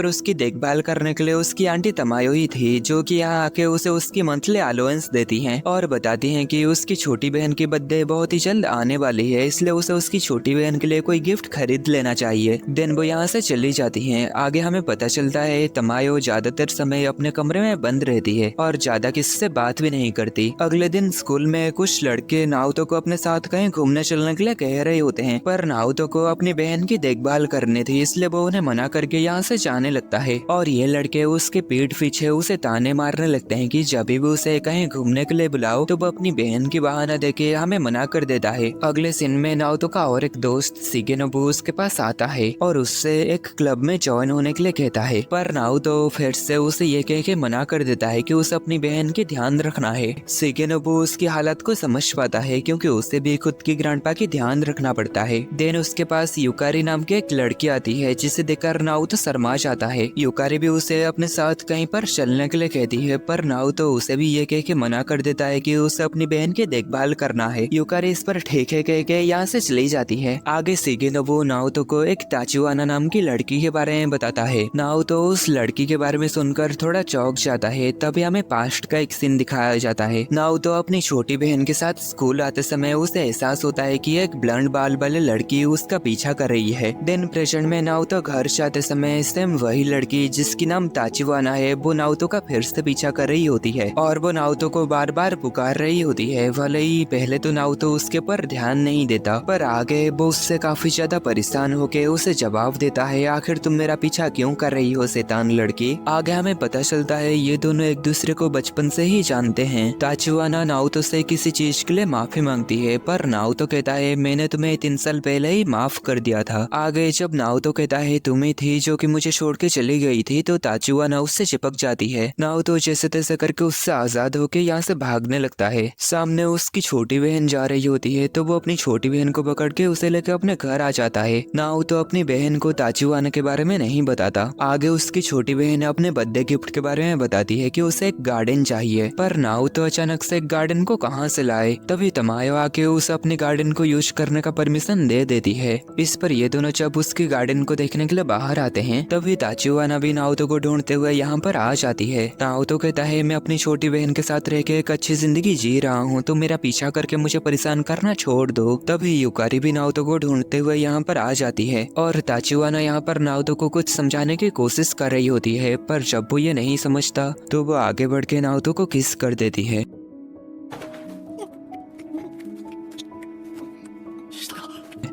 पर उसकी देखभाल करने के लिए उसकी आंटी तमायो ही थी, जो कि यहाँ आके उसे उसकी मंथली अलाउंस देती हैं और बताती हैं कि उसकी छोटी बहन की बर्थडे बहुत ही जल्द आने वाली है, इसलिए उसे उसकी छोटी बहन के लिए कोई गिफ्ट खरीद लेना चाहिए। देन वो यहाँ से चली जाती हैं। आगे हमें पता चलता है तमायो ज्यादातर समय अपने कमरे में बंद रहती है और ज्यादा किसी से बात भी नहीं करती। अगले दिन स्कूल में कुछ लड़के नाओतो को अपने साथ कहीं घूमने चलने के लिए कह रहे होते हैं, पर नाओतो को अपनी बहन की देखभाल करनी थी, इसलिए वो उन्हें मना करके यहाँ से जाने लगता है। और ये लड़के उसके पीठ पीछे उसे ताने मारने लगते हैं कि जब भी उसे कहीं घूमने के लिए बुलाओ तो वो अपनी बहन की बहाना देके हमें मना कर देता है। अगले सीन में नाओतो का और एक दोस्त शिगेनोबु उसके पास आता है और उससे एक क्लब में ज्वाइन होने के लिए कहता है, पर नाओतो फिर से उसे ये कह के मना कर देता है कि उसे अपनी बहन की ध्यान रखना है। शिगेनोबु उसकी हालत को समझ पाता है क्योंकि उसे भी खुद की ग्रैंडपा की ध्यान रखना पड़ता है। देन उसके पास युकारी नाम की एक लड़की आती है जिसे देखकर नाओतो शर्मा जाता है। युकारी भी उसे अपने साथ कहीं पर चलने के लिए कहती है, पर नाओतो उसे भी ये कह के मना कर देता है कि उसे अपनी बहन की देखभाल करना है। युकारी इस पर ठीक है कह के यहाँ से चली जाती है। आगे शिगेनोबु नाओतो को एक ताचुआना नाम की लड़की के बारे में बताता है। नाओतो उस लड़की के बारे में सुनकर थोड़ा चौंक जाता है। तभी हमें पास्ट का एक सीन दिखाया जाता है। नाओतो अपनी छोटी बहन के साथ स्कूल आते समय उसे एहसास होता है कि एक ब्लंड बाल वाले लड़की उसका पीछा कर रही है। देन प्रेजेंट में नाओतो घर जाते समय सेम वही लड़की जिसकी नाम ताचुआना है वो नाओतो का फिर से पीछा कर रही होती है और वो नाओतो को बार बार पुकार रही होती है। भले ही पहले तो नाओतो उसके ऊपर ध्यान नहीं देता, पर आगे वो उससे काफी ज्यादा परेशान होके उसे जवाब देता है, आखिर तुम मेरा पीछा क्यों कर रही हो शैतान लड़की। आगे हमें पता चलता है ये दोनों एक दूसरे को बचपन से ही जानते हैं। ताचुआना नाओतो से किसी चीज के लिए माफी मांगती है, पर नाओतो कहता है मैंने तुम्हें 3 साल पहले ही माफ कर दिया था। आगे जब नाओतो कहता है तुम ही थी जो कि मुझे छोड़ के चली गई थी, तो ताचुआना उससे चिपक जाती है। नाओतो जैसे तैसे करके उससे आजाद होके यहाँ से भागने लगता है। सामने उसकी छोटी बहन जा रही होती है तो वो अपनी छोटी बहन को पकड़ के उसे लेकर अपने घर आ जाता है। नाओतो अपनी बहन को ताचुआना के बारे में नहीं बताता। आगे उसकी छोटी बहन अपने बर्थडे गिफ्ट के बारे में बताती है कि उसे एक गार्डन चाहिए, पर नाओतो अचानक से एक गार्डन को कहाँ से लाए। तभी तमायो आके उसे अपने गार्डन को यूज करने का परमिशन दे देती है। इस पर ये दोनों जब उसकी गार्डन को देखने के लिए बाहर आते हैं तभी ताचुआना भी नाओतो को ढूंढते हुए यहाँ पर आ जाती है। नाओतो कहता है मैं अपनी छोटी बहन के साथ रह के एक अच्छी जिंदगी जी रहा हूँ, तो मेरा पीछा करके मुझे परेशान करना छोड़ दो। तभी युकारी भी नाओतो को ढूंढते हुए यहाँ पर आ जाती है और ताचुआना यहाँ पर नाओतो को कुछ समझाने की कोशिश कर रही होती है, पर जब वो ये नहीं समझता तो वो आगे बढ़ के नाओतो को किस कर देती है।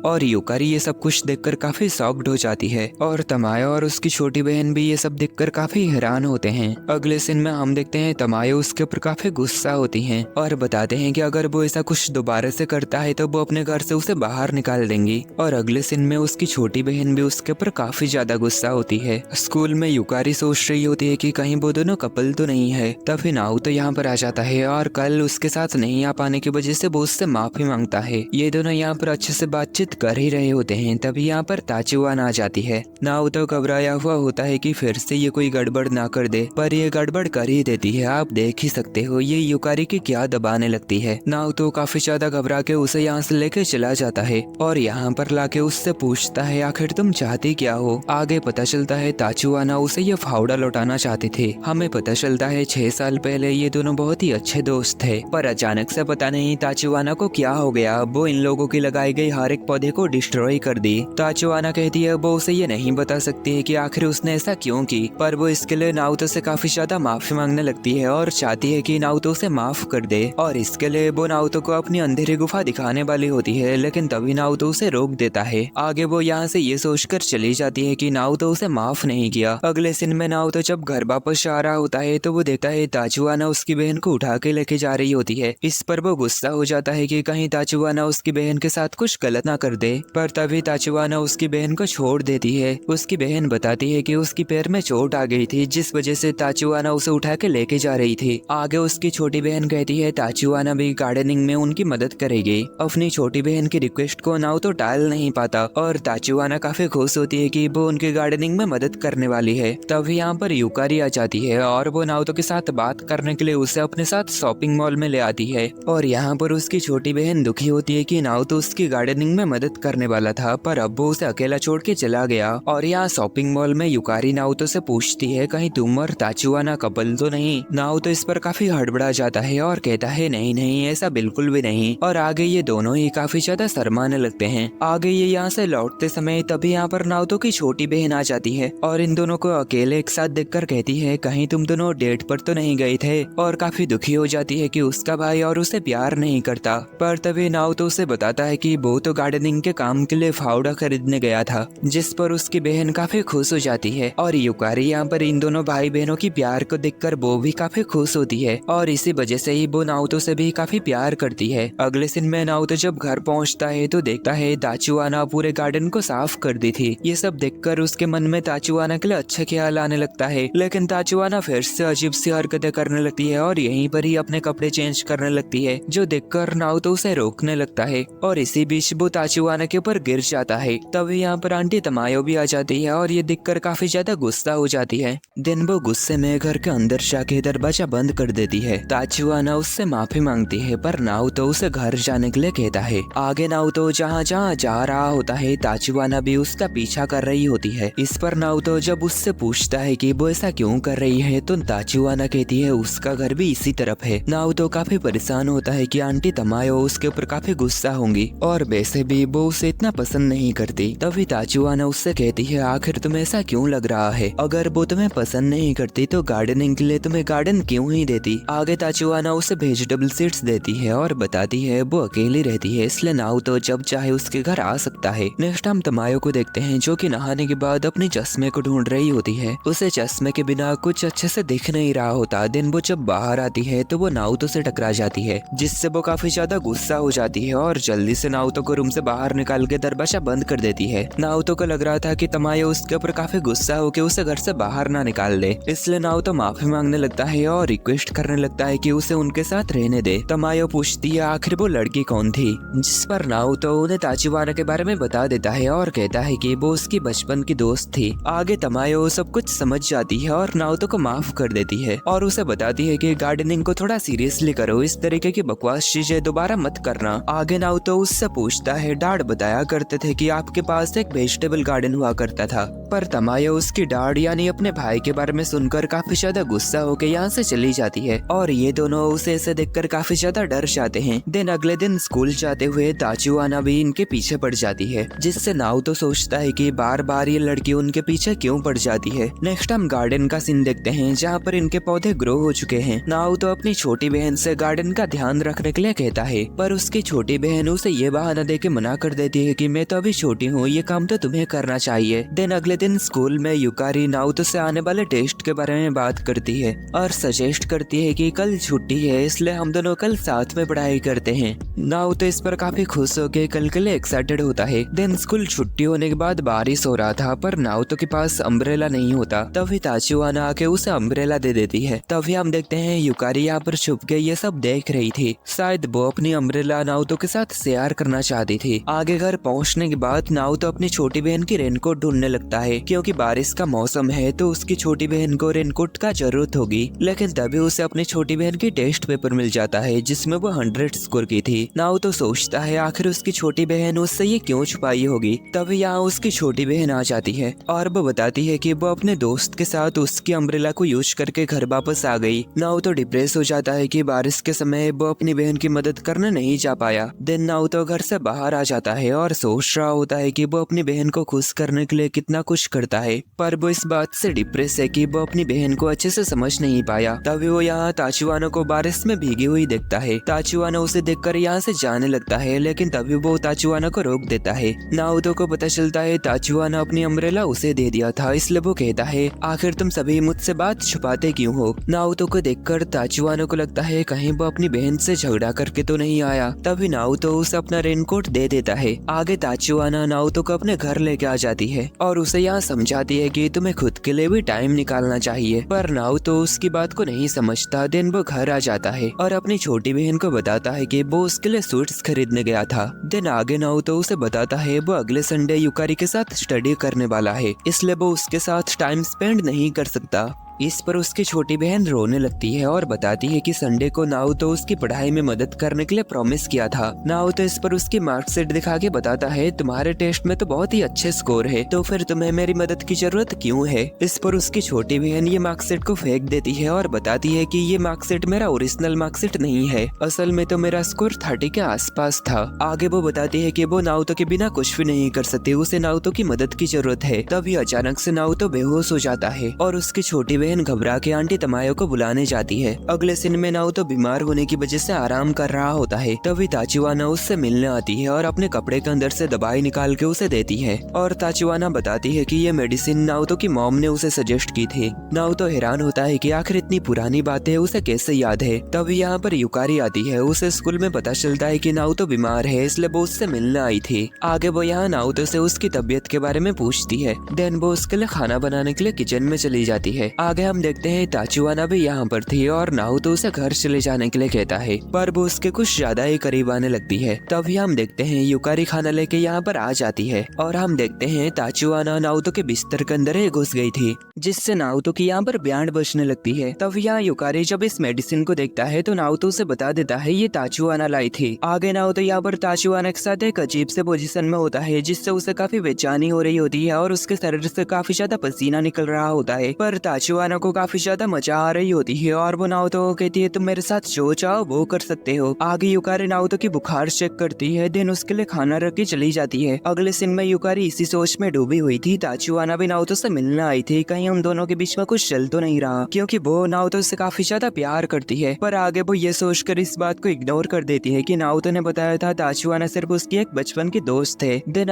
और युकारी ये सब कुछ देखकर काफी शॉक्ड हो जाती है और तमायो और उसकी छोटी बहन भी ये सब देखकर काफी हैरान होते हैं। अगले सीन में हम देखते हैं तमायो उसके ऊपर काफी गुस्सा होती हैं और बताते हैं कि अगर वो ऐसा कुछ दोबारा से करता है तो वो अपने घर से उसे बाहर निकाल देंगी। और अगले सीन में उसकी छोटी बहन भी उसके ऊपर काफी ज्यादा गुस्सा होती है। स्कूल में युकारी सोच रही होती है कि कहीं वो दोनों कपल तो नहीं है। तभी नाओतो यहाँ पर आ जाता है और कल उसके साथ नहीं आ पाने की वजह से वो उससे माफी मांगता है। ये दोनों यहाँ पर अच्छे से बातचीत कर ही रहे होते हैं। तभी यहाँ पर ताचुआना आ जाती है। नाओतो घबराया हुआ होता है कि फिर से ये कोई गड़बड़ ना कर दे, पर ये गड़बड़ कर ही देती है। आप देख ही सकते हो ये युकारी की क्या दबाने लगती है। नाओतो काफी ज्यादा घबरा के उसे यहाँ से लेके चला जाता है और यहाँ पर लाके उससे पूछता है आखिर तुम चाहती क्या हो। आगे पता चलता है ताचुआना उसे ये फावड़ा लौटाना चाहते थे। हमें पता चलता है 6 साल पहले ये दोनों बहुत ही अच्छे दोस्त थे, पर अचानक से पता नहीं ताचुआना को क्या हो गया, वो इन लोगों की लगाई गई हर एक पौधे को डिस्ट्रॉय कर दी। ताचुआना कहती है वो उसे ये नहीं बता सकती है कि आखिर उसने ऐसा क्यों की, पर वो इसके लिए नाओतो से काफी ज्यादा माफी मांगने लगती है और चाहती है कि नाओतो उसे माफ कर दे। और इसके लिए वो नाओतो को अपनी अंधेरी गुफा दिखाने वाली होती है, लेकिन तभी नाओतो उसे रोक देता है। आगे वो यहाँ से ये सोचकर चली जाती है कि नाओतो उसे माफ नहीं किया। अगले सीन में नाओतो जब घर वापस आ रहा होता है तो वो देखता है ताचुआना उसकी बहन को उठा के लेके जा रही होती है। इस पर वो गुस्सा हो जाता है कि कहीं ताचुआना उसकी बहन के साथ कुछ गलत ना कर दे, पर तभी ताचुआना उसकी बहन को छोड़ देती है। उसकी बहन बताती है कि उसकी पैर में चोट आ गई थी, जिस वजह से ताचुआना उसे उठा के लेके जा रही थी। आगे उसकी छोटी बहन कहती है ताचुआना भी गार्डनिंग में उनकी मदद करेगी। अपनी छोटी बहन की रिक्वेस्ट को नाओतो टाल नहीं पाता और ताचुआना काफी खुश होती है कि वो उनकी गार्डनिंग में मदद करने वाली है। तभी यहाँ पर युकारी आ जाती है और वो नाओतो के साथ बात करने के लिए उसे अपने साथ शॉपिंग मॉल में ले आती है। और यहाँ पर उसकी छोटी बहन दुखी होती है कि नाओतो उसकी गार्डनिंग में मदद करने वाला था, पर अब वो उसे अकेला छोड़ के चला गया। और यहाँ शॉपिंग मॉल में युकारी नाओतो से पूछती है कहीं तुम और ताचुआना कपल तो नहीं। नाओतो इस पर काफी हड़बड़ा जाता है और कहता है नहीं नहीं ऐसा बिल्कुल भी नहीं। और आगे ये दोनों ही काफी ज्यादा शर्माने लगते हैं। आगे ये यहाँ से लौटते समय तभी यहाँ पर नाओतो की छोटी बहन आ जाती है और इन दोनों को अकेले एक साथ देखकर कहती है कहीं तुम दोनों डेट पर तो नहीं गए थे। और काफी दुखी हो जाती है कि उसका भाई और उसे प्यार नहीं करता। पर तभी नाओतो उसे बताता है कि वो तो गार्डनिंग के काम के लिए फावड़ा खरीदने गया था, जिस पर उसकी बहन काफी खुश हो जाती है। और युकारी यहाँ पर इन दोनों भाई बहनों की प्यार को देखकर वो भी काफी खुश होती है और इसी वजह से ही वो नाओतो से भी काफी प्यार करती है। अगले दिन में नाओतो जब घर पहुँचता है तो देखता है ताचुआना पूरे गार्डन को साफ कर दी थी। ये सब देखकर उसके मन में ताचुआना के लिए अच्छे ख्याल आने लगता है, लेकिन ताचुआना फिर से अजीब सी हरकतें करने लगती है और यहीं पर ही अपने कपड़े चेंज करने लगती है, जो देखकर नाओतो उसे रोकने लगता है। और इसी बीच वो ताचुआना के ऊपर गिर जाता है। तभी यहाँ पर आंटी तमायो भी आ जाती है और ये देखकर काफी ज्यादा गुस्सा हो जाती है। दिन वो गुस्से में घर के अंदर जाके दरवाजा बंद कर देती है। ताचुआना उससे माफी मांगती है पर नाओतो उसे घर जाने के लिए कहता है। आगे नाओतो जहाँ जहाँ जा रहा होता है ताचुआना भी उसका पीछा कर रही होती है। इस पर नाओतो जब उससे पूछता है कि वो ऐसा क्यों कर रही है तो ताचुआना कहती है उसका घर भी इसी तरफ है। नाओतो काफी परेशान होता है कि आंटी तमायो उसके ऊपर काफी गुस्सा होंगी और वैसे भी वो उसे इतना पसंद नहीं करती। तभी ताचुआना उससे कहती है आखिर तुम्हें ऐसा क्यों लग रहा है, अगर वो तुम्हें पसंद नहीं करती तो गार्डनिंग के लिए तुम्हें गार्डन क्यों ही देती। आगे ताचुआना उसे वेजिटेबल सीड्स देती है और बताती है वो अकेली रहती है, इसलिए नाओतो जब चाहे उसके घर आ सकता है। नेक्स्ट हम तमायो को देखते हैं जो कि नहाने के बाद अपने चश्मे को ढूंढ रही होती है। उसे चश्मे के बिना कुछ अच्छे से दिख नहीं रहा होता। दिन वो जब बाहर आती है तो वो नाओतो से टकरा जाती है, जिससे वो काफी ज्यादा गुस्सा हो जाती है और जल्दी से नाओतो को रूम से बाहर निकाल के दरवाजा बंद कर देती है। नाओतो को लग रहा था कि तमायो उसके ऊपर काफी गुस्सा होकर उसे घर से बाहर ना निकाल दे, इसलिए नाओतो माफी मांगने लगता है और रिक्वेस्ट करने लगता है कि उसे उनके साथ रहने दे। तमायो पूछती है आखिर वो लड़की कौन थी, जिस पर नाओतो उन्हें ताचुआना के बारे में बता देता है और कहता है कि वो उसकी बचपन की दोस्त थी। आगे तमायो सब कुछ समझ जाती है और नाओतो को माफ कर देती है और उसे बताती है कि गार्डनिंग को थोड़ा सीरियसली करो, इस तरीके की बकवास चीजें दोबारा मत करना। आगे नाओतो उससे पूछता है डैड बताया करते थे कि आपके पास एक वेजिटेबल गार्डन हुआ करता था, पर तमायो उसकी डैड यानी अपने भाई के बारे में सुनकर काफी ज्यादा गुस्सा होकर यहाँ से चली जाती है और ये दोनों उसे ऐसे देखकर काफी ज्यादा डर जाते हैं। दिन अगले दिन स्कूल जाते हुए ताचुआना भी इनके पीछे पड़ जाती है, जिससे नाओतो सोचता है कि बार बार ये लड़की उनके पीछे क्यों पड़ जाती है। नेक्स्ट हम गार्डन का सीन देखते हैं जहाँ पर इनके पौधे ग्रो हो चुके हैं। नाओतो अपनी छोटी बहन से गार्डन का ध्यान रखने के लिए कहता है, पर उसकी छोटी बहन उसे ये बहाना देके मना कर देती है कि मैं तो अभी छोटी हूँ, ये काम तो तुम्हें करना चाहिए। दिन अगले दिन स्कूल में युकारी नाओतो से आने वाले टेस्ट के बारे में बात करती है और सजेस्ट करती है कि कल छुट्टी है, इसलिए हम दोनों कल साथ में पढ़ाई करते हैं। नाओतो इस पर काफी खुश होकर कल के लिए एक्साइटेड होता है। दिन स्कूल छुट्टी होने के बाद बारिश हो रहा था, पर नाओतो के पास अम्ब्रेला नहीं होता। तभी ताचुआना आके उसे अम्ब्रेला दे देती है। तभी हम देखते हैं युकारी यहाँ पर छुप के ये सब देख रही थी। शायद वो अपनी अम्ब्रेला नाओतो के साथ शेयर करना चाहती थी। आगे घर पहुँचने के बाद नाओतो अपनी छोटी बहन की रेनकोट ढूंढने लगता है, क्योंकि बारिश का मौसम है तो उसकी छोटी बहन को रेनकोट का जरूरत होगी। लेकिन तभी उसे अपनी छोटी बहन की टेस्ट पेपर मिल जाता है जिसमें वो 100 स्कोर की थी। नाओतो सोचता है आखिर उसकी छोटी बहन उससे ये क्यों छुपाई होगी। तभी यहाँ उसकी छोटी बहन आ जाती है और वो बताती है कि वो अपने दोस्त के साथ उसकी अम्ब्रेला को यूज करके घर वापस आ गई। नाओतो डिप्रेस हो जाता है कि बारिश के समय वो अपनी बहन की मदद करने नहीं जा पाया। दिन नाओतो घर से बाहर आ जाता है और सोच रहा होता है कि वो अपनी बहन को खुश करने के लिए कितना कुछ करता है, पर वो इस बात से डिप्रेस है कि वो अपनी बहन को अच्छे से समझ नहीं पाया। तभी वो यहाँ ताचुआना को बारिश में भीगी हुई देखता है। ताचुआना उसे देखकर यहाँ से जाने लगता है, लेकिन तभी वो ताचुआना को रोक देता है। नाओतो को पता चलता है ताचुआना अपनी अम्ब्रेला उसे दे दिया था, इसलिए वो कहता है आखिर तुम सभी मुझसे बात छुपाते क्यों हो। नाओतो को देखकर ताचुआना को लगता है कहीं वो अपनी बहन से झगड़ा करके तो नहीं आया। तभी नाओतो उसे अपना रेनकोट दे देता है। आगे ताचुआना नाओतो को अपने घर लेके आ जाती है और उसे यहाँ समझाती है कि तुम्हें खुद के लिए भी टाइम निकालना चाहिए, पर नाओतो उसकी बात को नहीं समझता। दिन वो घर आ जाता है और अपनी छोटी बहन को बताता है कि वो उसके लिए सूट्स खरीदने गया था। दिन आगे नाओतो उसे बताता है वो अगले संडे युकारी के साथ स्टडी करने वाला है, इसलिए वो उसके साथ टाइम स्पेंड नहीं कर सकता। इस पर उसकी छोटी बहन रोने लगती है और बताती है कि संडे को नाओतो उसकी पढ़ाई में मदद करने के लिए प्रॉमिस किया था। नाओतो इस पर उसकी मार्कशीट दिखा के बताता है तुम्हारे टेस्ट में तो बहुत ही अच्छे स्कोर है, तो फिर तुम्हें मेरी मदद की जरूरत क्यों है। इस पर उसकी छोटी बहन ये मार्कशीट को फेंक देती है और बताती है कि ये मार्कशीट मेरा ओरिजिनल मार्कशीट नहीं है, असल में तो मेरा स्कोर 30 के आसपास था। आगे वो बताती है कि वो नाओतो के बिना कुछ भी नहीं कर सकती, उसे नाओतो की मदद की जरूरत है। तभी अचानक से नाओतो बेहोश हो जाता है और उसकी छोटी बहन घबरा के आंटी तमायो को बुलाने जाती है। अगले सीन में नाओतो बीमार होने की वजह से आराम कर रहा होता है। तभी ताचिवाना उससे मिलने आती है और अपने कपड़े के अंदर से दवाई निकाल के उसे देती है और ताचिवाना बताती है कि ये मेडिसिन नाओतो की मॉम ने उसे सजेस्ट की थी। नाओतो हैरान होता है कि आखिर इतनी पुरानी बातें उसे कैसे याद है। तभी यहाँ पर युकारी आती है। उसे स्कूल में पता चलता है कि नाओतो बीमार है, इसलिए वो उससे मिलने आई थी। आगे वो यहाँ नाओतो से उसकी तबीयत के बारे में पूछती है। देन वो उसके लिए खाना बनाने के लिए किचन में चली जाती है। आगे हम देखते हैं ताचिवाना भी यहाँ पर थी और नाओतो उसे घर चले जाने के लिए कहता है, पर वो उसके कुछ ज्यादा ही करीब आने लगती है। तभी हम देखते हैं युकारी खाना लेके यहाँ पर आ जाती है और हम देखते हैं ताचिवाना नाओतो के बिस्तर के अंदर ही घुस गई थी, जिससे नाओतो की यहाँ पर बैंड बजने लगती है। तब यहाँ युकारी जब इस मेडिसिन को देखता है तो नाओतो उसे बता देता है ये ताचिवाना लाई थी। आगे नाओतो यहाँ पर ताचिवाना के साथ एक अजीब से पोजीशन में होता है, जिससे उसे काफी बेचैनी हो रही होती है और उसके शरीर से काफी ज्यादा पसीना निकल रहा होता है। पर ताचिवाना को काफी ज्यादा मजा आ रही होती है और वो नाओतो को कहती है तुम मेरे साथ जो चाहो वो कर सकते हो। आगे युकारी नाओतो की बुखार चेक करती है, देन उसके लिए खाना रख के चली जाती है। अगले सीन में युकारी इसी सोच में डूबी हुई थी। ताचिवाना भी नाओतो से मिलने आई थी, कहीं उन दोनों के बीच में कुछ चल तो नहीं रहा, क्योंकि वो नाओतो से काफी ज्यादा प्यार करती है। पर आगे वो ये सोचकर इस बात को इग्नोर कर देती है कि नाओतो ने बताया था ताचिवाना सिर्फ उसकी एक बचपन की दोस्त है। देन